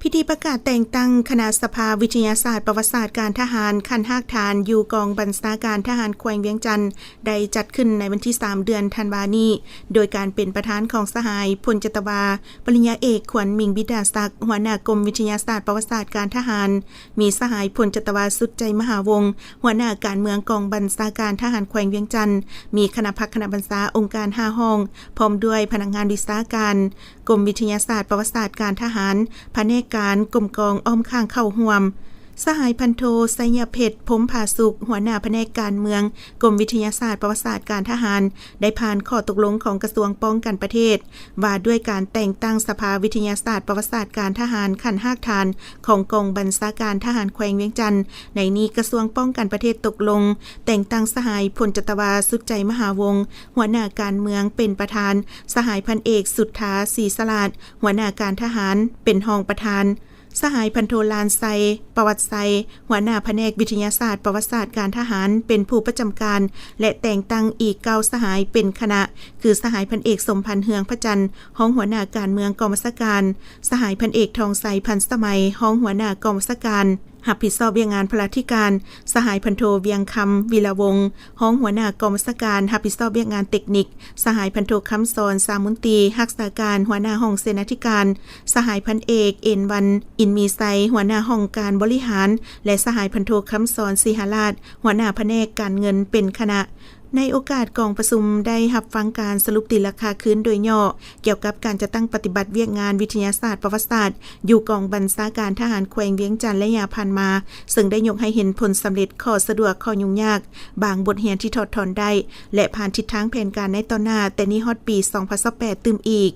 พิธีประกาศแต่งตั้งคณะสภาวิทยาศาสตร์ประวัติศาสตร์การทหารคันหากฐานอยู่กองบัญชาการทหารแขวงเวียงจันทน์ได้จัดขึ้นในวันที่3เดือนธันวาคมนี้โดยการเป็นประธานของสหายพลจัตวาปริญญาเอกขวัญมิงบิดาศักดิ์หัวหน้ากรมวิทยาศาสตร์ประวัติศาสตร์การทหารมีสหายพลจัตวาสุดใจมหาวงศ์หัวหน้าการเมืองกองบัญชาการทหารแขวงเวียงจันทน์มีคณะพักคณะบรรษาองค์การ5ห้องพร้อมด้วยพนักงานวิชาการกรมวิทยาศาสตร์ประวัติศาสตร์การทหารแผนกการกรมกองอ้อมข้างเข้าห่วมสหายพันโทไสยเพชรพมผาสุขหัวหน้าแผนกการเมืองกรมวิทยาศาสตร์ประวัติศาสตร์การทหารได้ผ่านข้อตกลงของกระทรวงป้องกันประเทศว่าด้วยการแต่งตั้งสภาวิทยาศาสตร์ประวัติศาสตร์การทหารขั้นหากฐานของกองบัญชาการทหารแขวงเวียงจันทน์ในนี้กระทรวงป้องกันประเทศตกลงแต่งตั้งสหายพลจัตวาสุดใจมหาวงศ์หัวหน้าการเมืองเป็นประธานสหายพันเอกสุทธาศรีสลาดหัวหน้าการทหารเป็นรองประธานสหายพันโทลานไซประวัติไซหัวหน้าแผนกวิทยาศาสตร์ประวัติศาสตร์การทหารเป็นผู้ประจำการและแต่งตั้งอีก9สหายเป็นคณะคือสหายพันเอกสมพันธ์เฮืองพระจันทร์ห้องหัวหน้าการเมืองกองบัญชาการสหายพันเอกทองไซพันสมัยห้องหัวหน้ากองบัญชาการรับผิดชอบเวียงงานพลาธิการสหายพันโทเวียงคำวิลาวงศ์ห้องหัวหน้ากองบัญชาการรับผิดชอบเวียงงานเทคนิคสหายพันโทคำสอนสามุนตีรักษาการหัวหน้าห้องเสนาธิการสหายพันเอกเอ็นวันอินมีไซหัวหน้าห้องการบริหารและสหายพันโทคำสอนสีหราชหัวหน้าแผนกการเงินเป็นคณะในโอกาสกองประชุมได้รับฟังการสรุปตีราคาคืนโดยย่อเกี่ยวกับการจะตั้งปฏิบัติเวียกงานวิทยาศาสตร์ประวัติศาสตร์อยู่กองบัญชาการทหารแขวงเวียงจันทน์และยาพันมาซึ่งได้ยกให้เห็นผลสำเร็จข้อสะดวกข้อยุ่งยากบางบทเรียนที่ถอดถอนได้และผ่านทิศทางแผนการในต่อหน้าแต่นี้ฮอดปี2028ตื่มอีก